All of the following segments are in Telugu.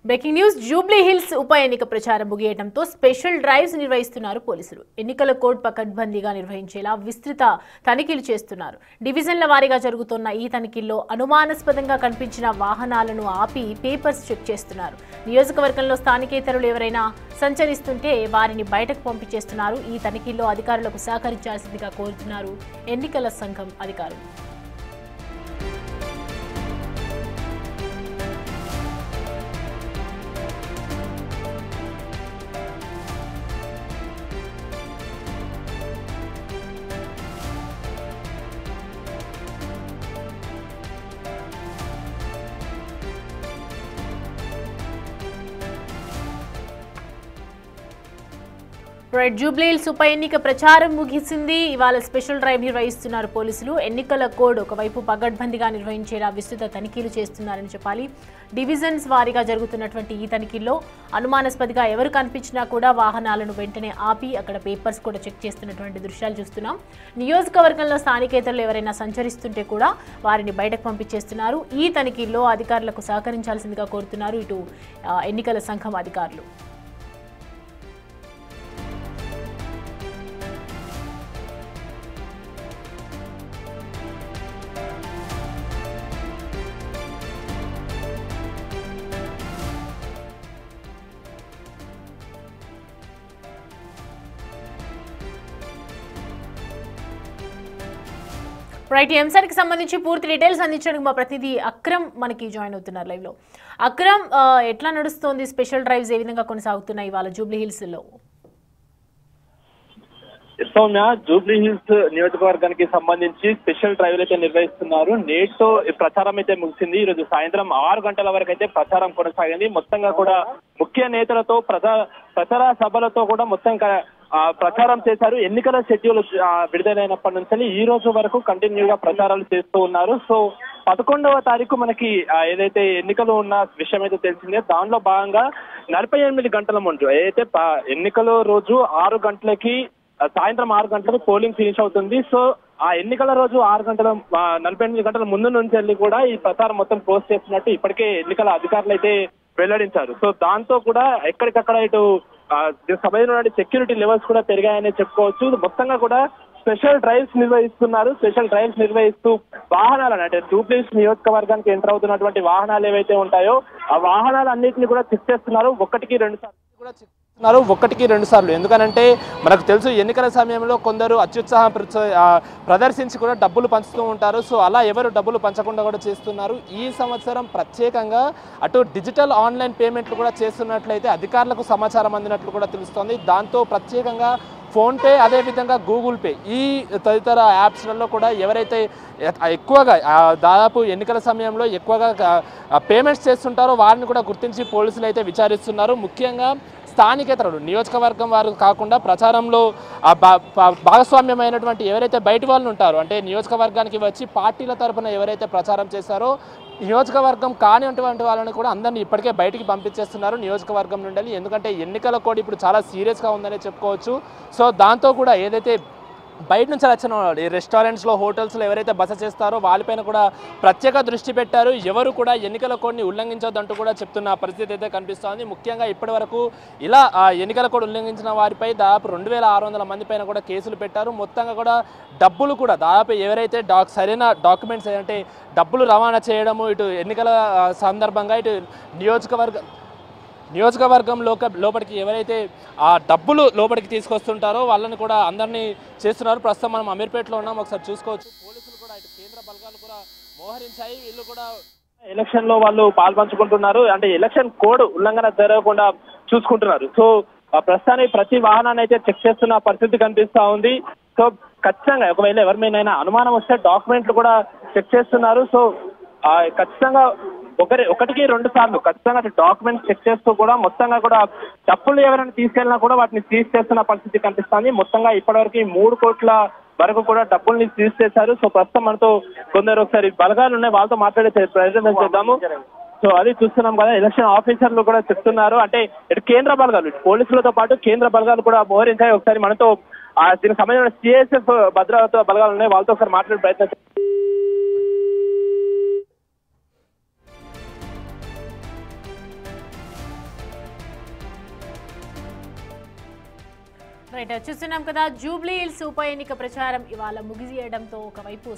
బ్రేకింగ్ న్యూస్ జూబ్లీ హిల్స్ ఉప ఎన్నిక ప్రచారం ముగియడంతో స్పెషల్ డ్రైవ్స్ నిర్వహిస్తున్నారు పోలీసులు. ఎన్నికల కోడ్ పకడ్బందీగా నిర్వహించేలా విస్తృత తనిఖీలు చేస్తున్నారు. డివిజన్ల వారీగా జరుగుతున్న ఈ తనిఖీల్లో అనుమానాస్పదంగా కనిపించిన వాహనాలను ఆపి పేపర్స్ చెక్ చేస్తున్నారు. నియోజకవర్గంలో స్థానికేతరులు ఎవరైనా సంచరిస్తుంటే వారిని బయటకు పంపించేస్తున్నారు. ఈ తనిఖీల్లో అధికారులకు సహకరించాల్సిందిగా కోరుతున్నారు ఎన్నికల సంఘం అధికారులు. జూబ్లీ హిల్స్ ఉప ఎన్నిక ప్రచారం ముగిసింది. ఇవాళ స్పెషల్ డ్రైవ్ నిర్వహిస్తున్నారు పోలీసులు. ఎన్నికల కోడ్ ఒకవైపు పగడ్బందీగా నిర్వహించేలా విస్తృత తనిఖీలు చేస్తున్నారని చెప్పాలి. డివిజన్స్ వారీగా జరుగుతున్నటువంటి ఈ తనిఖీల్లో అనుమానాస్పదిగా ఎవరు కనిపించినా కూడా వాహనాలను వెంటనే ఆపి అక్కడ పేపర్స్ కూడా చెక్ చేస్తున్నటువంటి దృశ్యాలు చూస్తున్నాం. నియోజకవర్గంలో స్థానికేతరులు ఎవరైనా సంచరిస్తుంటే కూడా వారిని బయటకు పంపించేస్తున్నారు. ఈ తనిఖీల్లో అధికారులకు సహకరించాల్సిందిగా కోరుతున్నారు ఇటు ఎన్నికల సంఘం అధికారులు. రైట్, ఈ అంశానికి సంబంధించి పూర్తి డీటెయిల్స్ అందించడానికి మా ప్రతినిధి అక్రమ్ మనకి జాయిన్ అవుతున్నారు లైవ్ లో. అక్రమ్, ఎట్లా నడుస్తోంది? స్పెషల్ డ్రైవ్స్ ఏ విధంగా కొనసాగుతున్నాయి ఇవాళ జూబ్లీ హిల్స్ లో? సౌమ్య, జూబ్లీ హిల్స్ నియోజకవర్గానికి సంబంధించి స్పెషల్ డ్రైవ్ అయితే నిర్వహిస్తున్నారు. నేటితో ప్రచారం అయితే ముగిసింది. ఈరోజు సాయంత్రం 6 గంటల వరకు అయితే ప్రచారం కొనసాగింది. మొత్తంగా కూడా ముఖ్య నేతలతో ప్రచార సభలతో కూడా మొత్తం ప్రచారం చేశారు. ఎన్నికల షెడ్యూల్ విడుదలైనప్పటి నుంచి ఈ రోజు వరకు కంటిన్యూగా ప్రచారాలు చేస్తూ ఉన్నారు. సో 11వ తారీఖు మనకి ఏదైతే ఎన్నికలు ఉన్న విషయం అయితే తెలిసిందే. దానిలో భాగంగా 48 గంటల ముందు ఏదైతే ఎన్నికల రోజు 6 గంటలకి సాయంత్రం 6 గంటలకు పోలింగ్ ఫినిష్ అవుతుంది. సో ఆ ఎన్నికల రోజు 48 గంటల ముందు నుంచి వెళ్ళి కూడా ఈ ప్రచారం మొత్తం క్లోజ్ చేస్తున్నట్టు ఇప్పటికే ఎన్నికల అధికారులు అయితే వెల్లడించారు. సో దాంతో కూడా ఎక్కడికక్కడ ఇటు సంబంధించిన సెక్యూరిటీ లెవెల్స్ కూడా పెరిగాయని చెప్పుకోవచ్చు. మొత్తంగా కూడా స్పెషల్ డ్రైవ్స్ నిర్వహిస్తున్నారు. స్పెషల్ డ్రైవ్స్ నిర్వహిస్తూ వాహనాలను అంటే జూబ్లీ హిల్స్ నియోజకవర్గానికి ఎంటర్ అవుతున్నటువంటి వాహనాలు ఏవైతే ఉంటాయో ఆ వాహనాలన్నింటినీ కూడా చెక్ చేస్తున్నారు. ఒకటికి రెండు సార్లు. ఎందుకనంటే మనకు తెలుసు ఎన్నికల సమయంలో కొందరు అత్యుత్సాహం ప్రదర్శించి కూడా డబ్బులు పంచుతూ ఉంటారు. సో అలా ఎవరు డబ్బులు పంచకుండా కూడా చేస్తున్నారు. ఈ సంవత్సరం ప్రత్యేకంగా అటు డిజిటల్ ఆన్లైన్ పేమెంట్లు కూడా చేస్తున్నట్లయితే అధికారులకు సమాచారం అందినట్లు కూడా తెలుస్తోంది. దాంతో ప్రత్యేకంగా ఫోన్పే, అదేవిధంగా గూగుల్ పే, ఈ తదితర యాప్స్లలో కూడా ఎవరైతే ఎక్కువగా దాదాపు ఎన్నికల సమయంలో ఎక్కువగా పేమెంట్స్ చేస్తుంటారో వారిని కూడా గుర్తించి పోలీసులు అయితే విచారిస్తున్నారు. ముఖ్యంగా స్థానికేతరులు, నియోజకవర్గం వారు కాకుండా ప్రచారంలో భాగస్వామ్యమైనటువంటి ఎవరైతే బయటి వాళ్ళు ఉంటారో, అంటే నియోజకవర్గానికి వచ్చి పార్టీల తరఫున ఎవరైతే ప్రచారం చేశారో నియోజకవర్గం కానిటువంటి వాళ్ళని కూడా అందరినీ ఇప్పటికే బయటికి పంపించేస్తున్నారు నియోజకవర్గం నుండి. ఎందుకంటే ఎన్నికల కోడ్ ఇప్పుడు చాలా సీరియస్గా ఉందనే చెప్పుకోవచ్చు. సో దాంతో కూడా ఏదైతే బయట నుంచి వచ్చిన వాళ్ళు రెస్టారెంట్స్లో, హోటల్స్లో ఎవరైతే బస చేస్తారో వాళ్ళపైన కూడా ప్రత్యేక దృష్టి పెట్టారు. ఎవరు కూడా ఎన్నికల కోడ్ని ఉల్లంఘించొద్దంటూ కూడా చెప్తున్న పరిస్థితి అయితే కనిపిస్తోంది. ముఖ్యంగా ఇప్పటి వరకు ఇలా ఎన్నికల కోడ్ ఉల్లంఘించిన వారిపై దాదాపు 2600 మంది పైన కూడా కేసులు పెట్టారు. మొత్తంగా కూడా డబ్బులు కూడా దాదాపు ఎవరైతే సరైన డాక్యుమెంట్స్ అంటే డబ్బులు రవాణా చేయడము, ఇటు ఎన్నికల సందర్భంగా ఇటు నియోజకవర్గం లోపలికి ఎవరైతే ఆ డబ్బులు లోపలికి తీసుకొస్తుంటారో వాళ్ళని కూడా అందరినీ చేస్తున్నారు. ప్రస్తుతం మనం అమీర్పేటలో ఉన్నాం, ఒకసారి చూసుకోవచ్చు. పోలీసులు కూడా ఇటు కేంద్ర బలగాలు కూడా మోహరించాయి. వీళ్ళు కూడా ఎలక్షన్ లో వాళ్ళు పాల్పంచుకుంటున్నారు. అంటే ఎలక్షన్ కోడ్ ఉల్లంఘన జరగకుండా చూసుకుంటున్నారు. సో ప్రస్తుతానికి ప్రతి వాహనాన్ని అయితే చెక్ చేస్తున్న పరిస్థితి కనిపిస్తా ఉంది. సో ఖచ్చితంగా ఒకవేళ ఎవరిమైనా అనుమానం వస్తే డాక్యుమెంట్లు కూడా చెక్ చేస్తున్నారు. సో ఖచ్చితంగా ఒకటికి 2 సార్లు ఖచ్చితంగా డాక్యుమెంట్స్ చెక్ చేస్తూ కూడా మొత్తంగా కూడా డబ్బులు ఎవరైనా తీసుకెళ్ళినా కూడా వాటిని సీజ్ చేస్తున్న పరిస్థితి కనిపిస్తుంది. మొత్తంగా ఇప్పటివరకు 3 కోట్ల వరకు కూడా డబ్బుల్ని సీజ్ చేశారు. సో ప్రస్తుతం మనతో కొందరు ఒకసారి బలగాలు ఉన్నాయి, వాళ్ళతో మాట్లాడే ప్రయత్నం చేద్దాము. సో అది చూస్తున్నాం కదా, ఎలక్షన్ ఆఫీసర్లు కూడా చెప్తున్నారు. అంటే ఇటు కేంద్ర బలగాలు, ఇటు పోలీసులతో పాటు కేంద్ర బలగాలు కూడా మోహరించాయి. ఒకసారి మనతో దీనికి సంబంధించిన సిఎస్ఎఫ్ భద్రతా బలగాలు ఉన్నాయి, వాళ్ళతో ఒకసారి మాట్లాడే ప్రయత్నం. రైట్, చూస్తున్నాం కదా జూబ్లీ హిల్స్ ఉప ఎన్నిక ప్రచారం ఇవాళ ముగియడంతో ఒకవైపు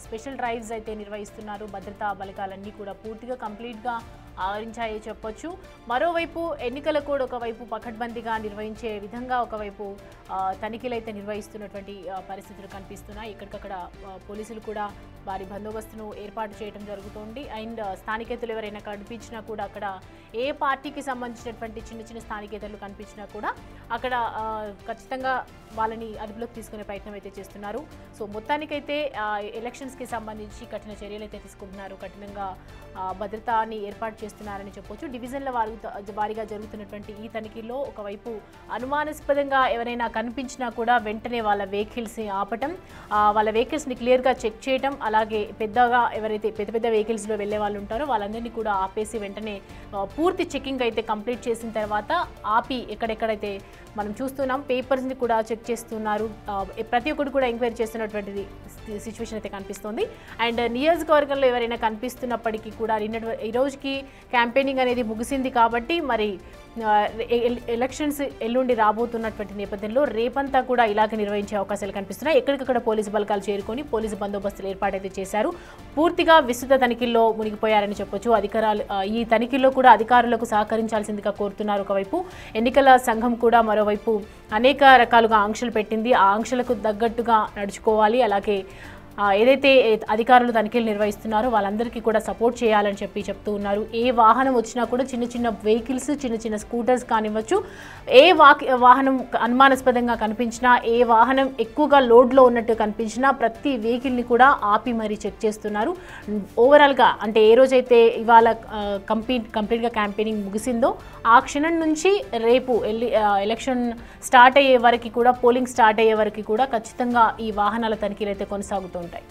స్పెషల్ డ్రైవ్స్ అయితే నిర్వహిస్తున్నారు. భద్రతా బలగాలన్నీ కూడా పూర్తిగా కంప్లీట్గా ఆవరించాయే చెప్పొచ్చు. మరోవైపు ఎన్నికల కూడా ఒకవైపు పకడ్బందీగా నిర్వహించే విధంగా ఒకవైపు తనిఖీలు అయితే నిర్వహిస్తున్నటువంటి పరిస్థితులు కనిపిస్తున్నాయి. ఇక్కడికక్కడ పోలీసులు కూడా వారి బందోబస్తును ఏర్పాటు చేయడం జరుగుతోంది. అండ్ స్థానికేతలు ఎవరైనా కనిపించినా కూడా అక్కడ ఏ పార్టీకి సంబంధించినటువంటి చిన్న చిన్న స్థానికేతలు కనిపించినా కూడా అక్కడ ఖచ్చితంగా వాళ్ళని అదుపులోకి తీసుకునే ప్రయత్నం అయితే చేస్తున్నారు. సో మొత్తానికైతే ఎలక్షన్స్కి సంబంధించి కఠిన చర్యలు అయితే తీసుకుంటున్నారు. కఠినంగా భద్రతని ఏర్పాటు చేస్తున్నారని చెప్పొచ్చు. డివిజన్ల వారీగా జరుగుతున్నటువంటి ఈ తనిఖీల్లో ఒకవైపు అనుమానాస్పదంగా ఎవరైనా కనిపించినా కూడా వెంటనే వాళ్ళ వెహికల్స్ని ఆపటం, వాళ్ళ వెహికల్స్ని క్లియర్గా చెక్ చేయటం, అలాగే పెద్దగా ఎవరైతే పెద్ద వెహికల్స్లో వెళ్ళే వాళ్ళు ఉంటారో వాళ్ళందరినీ కూడా ఆపేసి వెంటనే పూర్తి చెకింగ్ అయితే కంప్లీట్ చేసిన తర్వాత ఆపి ఎక్కడెక్కడైతే మనం చూస్తున్నాం పేపర్స్ని కూడా చెక్ చేస్తున్నారు. ప్రతి ఒక్కటి కూడా ఎంక్వైరీ చేస్తున్నటువంటిది సిచ్యువేషన్ అయితే కనిపిస్తుంది. అండ్ నియోజకవర్గంలో ఎవరైనా కనిపిస్తున్నప్పటికీ కూడా ఈ రోజుకి క్యాంపెయినింగ్ అనేది ముగిసింది కాబట్టి మరి ఎలక్షన్స్ ఎల్లుండి రాబోతున్నటువంటి నేపథ్యంలో రేపంతా కూడా ఇలాగే నిర్వహించే అవకాశాలు కనిపిస్తున్నాయి. ఎక్కడికక్కడ పోలీసు బలగాలు చేరుకొని పోలీసు బందోబస్తులు ఏర్పాటైతే చేశారు. పూర్తిగా విస్తృత తనిఖీల్లో మునిగిపోయారని చెప్పొచ్చు. ఈ తనిఖీల్లో కూడా అధికారులకు సహకరించాల్సిందిగా కోరుతున్నారు. ఒకవైపు ఎన్నికల సంఘం కూడా మరోవైపు అనేక రకాలుగా ఆంక్షలు పెట్టింది. ఆ ఆంక్షలకు తగ్గట్టుగా నడుచుకోవాలి. అలాగే ఏదైతే అధికారులు తనిఖీలు నిర్వహిస్తున్నారో వాళ్ళందరికీ కూడా సపోర్ట్ చేయాలని చెప్తూ ఉన్నారు. ఏ వాహనం వచ్చినా కూడా చిన్న చిన్న వెహికల్స్, చిన్న చిన్న స్కూటర్స్ కానివ్వచ్చు, ఏ వాహనం అనుమానాస్పదంగా కనిపించినా, ఏ వాహనం ఎక్కువగా లోడ్లో ఉన్నట్టు కనిపించినా ప్రతి వెహికల్ని కూడా ఆపి మరీ చెక్ చేస్తున్నారు. ఓవరాల్గా అంటే ఏ రోజైతే ఇవాళ కంప్లీట్గా క్యాంపెయినింగ్ ముగిసిందో ఆ క్షణం నుంచి రేపు ఎలక్షన్ స్టార్ట్ అయ్యే వరకు కూడా, పోలింగ్ స్టార్ట్ అయ్యే వరకు కూడా ఖచ్చితంగా ఈ వాహనాల తనిఖీలు అయితే కొనసాగుతూ ఉంటాయి.